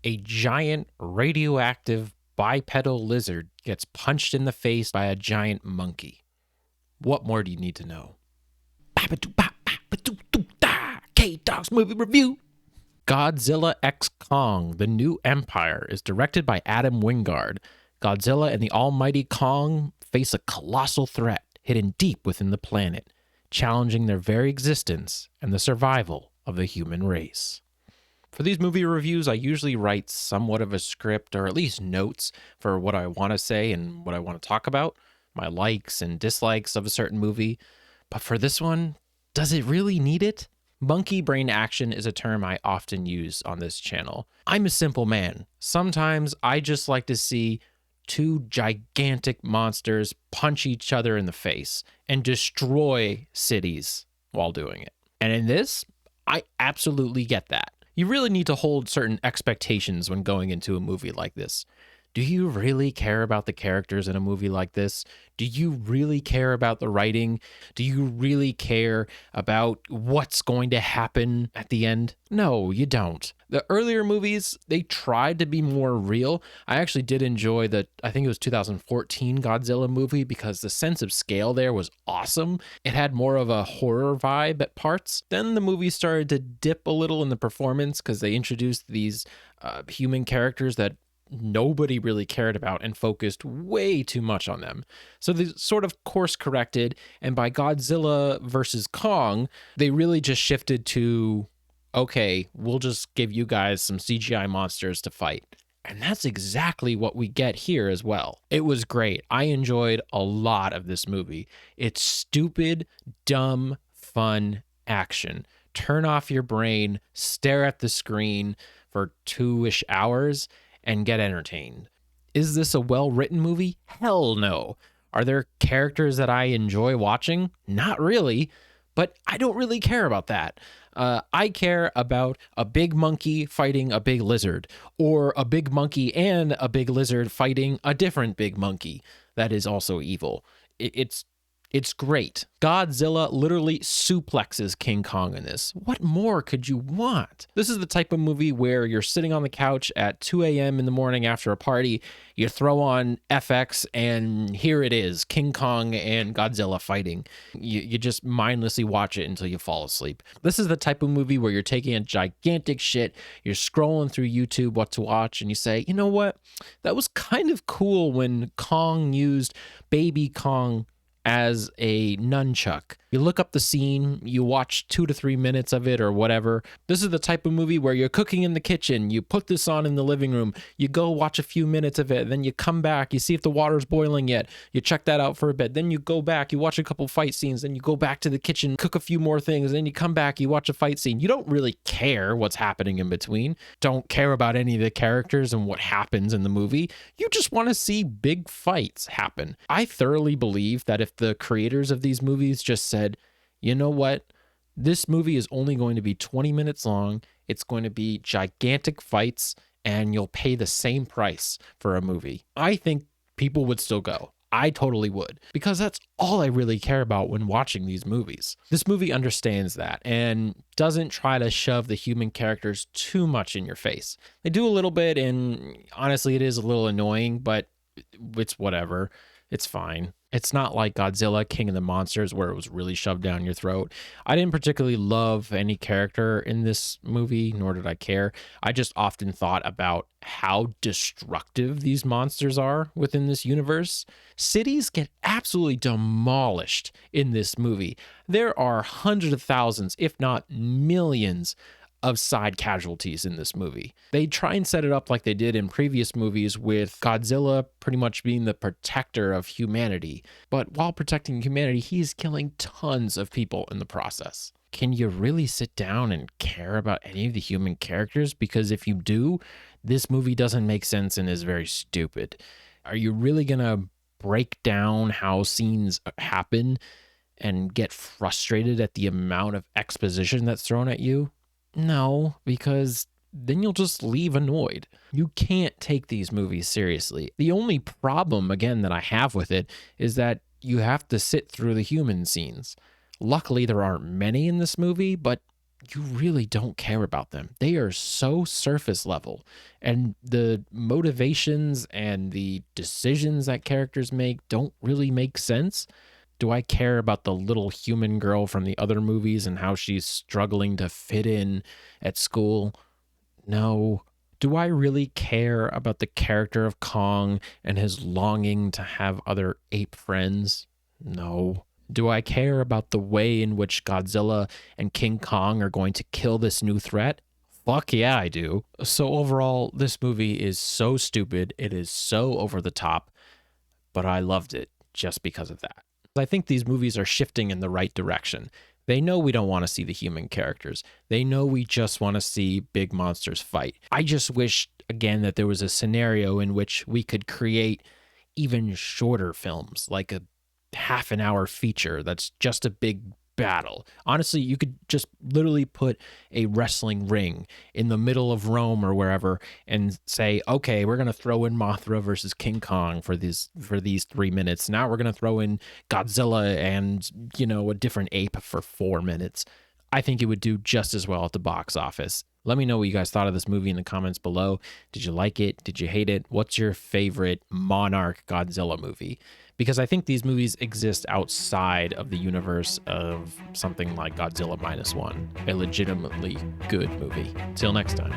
A giant radioactive bipedal lizard gets punched in the face by a giant monkey. What more do you need to know? K-Dog's movie review. Godzilla x Kong, The New Empire, is directed by Adam Wingard. Godzilla and the almighty Kong face a colossal threat hidden deep within the planet, challenging their very existence and the survival of the human race. For these movie reviews, I usually write somewhat of a script or at least notes for what I want to say and what I want to talk about, my likes and dislikes of a certain movie. But for this one, does it really need it? Monkey brain action is a term I often use on this channel. I'm a simple man. Sometimes I just like to see two gigantic monsters punch each other in the face and destroy cities while doing it. And in this, I absolutely get that. You really need to hold certain expectations when going into a movie like this. Do you really care about the characters in a movie like this? Do you really care about the writing? Do you really care about what's going to happen at the end? No, you don't. The earlier movies, they tried to be more real. I actually did enjoy I think it was 2014 Godzilla movie because the sense of scale there was awesome. It had more of a horror vibe at parts. Then the movie started to dip a little in the performance because they introduced these human characters that nobody really cared about and focused way too much on them. So they sort of course corrected, and by Godzilla versus Kong, they really just shifted to, okay, we'll just give you guys some CGI monsters to fight. And that's exactly what we get here as well. It was great. I enjoyed a lot of this movie. It's stupid, dumb, fun action. Turn off your brain, stare at the screen for 2-ish hours, and get entertained. Is this a well-written movie? Hell no. Are there characters that I enjoy watching? Not really, but I don't really care about that. I care about a big monkey fighting a big lizard, or a big monkey and a big lizard fighting a different big monkey that is also evil. It's great. Godzilla literally suplexes King Kong in this. What more could you want? This is the type of movie where you're sitting on the couch at 2 a.m. in the morning after a party, you throw on FX, and here it is, King Kong and Godzilla fighting. You just mindlessly watch it until you fall asleep. This is the type of movie where you're taking a gigantic shit, you're scrolling through YouTube what to watch, and you say, you know what? That was kind of cool when Kong used baby Kong as a nunchuck. You look up the scene, you watch 2 to 3 minutes of it or whatever. This is the type of movie where you're cooking in the kitchen, you put this on in the living room, you go watch a few minutes of it, then you come back, you see if the water's boiling yet, you check that out for a bit, then you go back, you watch a couple fight scenes, then you go back to the kitchen, cook a few more things, then you come back, you watch a fight scene. You don't really care what's happening in between, don't care about any of the characters and what happens in the movie. You just want to see big fights happen. I thoroughly believe that if the creators of these movies just said, you know what, this movie is only going to be 20 minutes long, it's going to be gigantic fights, and you'll pay the same price for a movie, I think people would still go. I totally would, because that's all I really care about when watching these movies. This movie understands that and doesn't try to shove the human characters too much in your face. They do a little bit, and honestly, it is a little annoying, but it's whatever. It's fine. It's not like Godzilla, King of the Monsters, where it was really shoved down your throat. I didn't particularly love any character in this movie, nor did I care. I just often thought about how destructive these monsters are within this universe. Cities get absolutely demolished in this movie. There are hundreds of thousands, if not millions, of side casualties in this movie. They try and set it up like they did in previous movies, with Godzilla pretty much being the protector of humanity. But while protecting humanity, he's killing tons of people in the process. Can you really sit down and care about any of the human characters? Because if you do, this movie doesn't make sense and is very stupid. Are you really gonna break down how scenes happen and get frustrated at the amount of exposition that's thrown at you? No, because then you'll just leave annoyed. You can't take these movies seriously. The only problem, again, that I have with it is that you have to sit through the human scenes. Luckily, there aren't many in this movie, but you really don't care about them. They are so surface level, and the motivations and the decisions that characters make don't really make sense. Do I care about the little human girl from the other movies and how she's struggling to fit in at school? No. Do I really care about the character of Kong and his longing to have other ape friends? No. Do I care about the way in which Godzilla and King Kong are going to kill this new threat? Fuck yeah, I do. So overall, this movie is so stupid. It is so over the top, but I loved it just because of that. I think these movies are shifting in the right direction. They know we don't want to see the human characters. They know we just want to see big monsters fight. I just wish, again, that there was a scenario in which we could create even shorter films, like a half an hour feature that's just a big battle. Honestly, you could just literally put a wrestling ring in the middle of Rome or wherever and say, okay, we're going to throw in Mothra versus King Kong for these 3 minutes. Now we're going to throw in Godzilla and, a different ape for 4 minutes. I think it would do just as well at the box office. Let me know what you guys thought of this movie in the comments below. Did you like it? Did you hate it? What's your favorite Monarch Godzilla movie? Because I think these movies exist outside of the universe of something like Godzilla -1, a legitimately good movie. Till next time.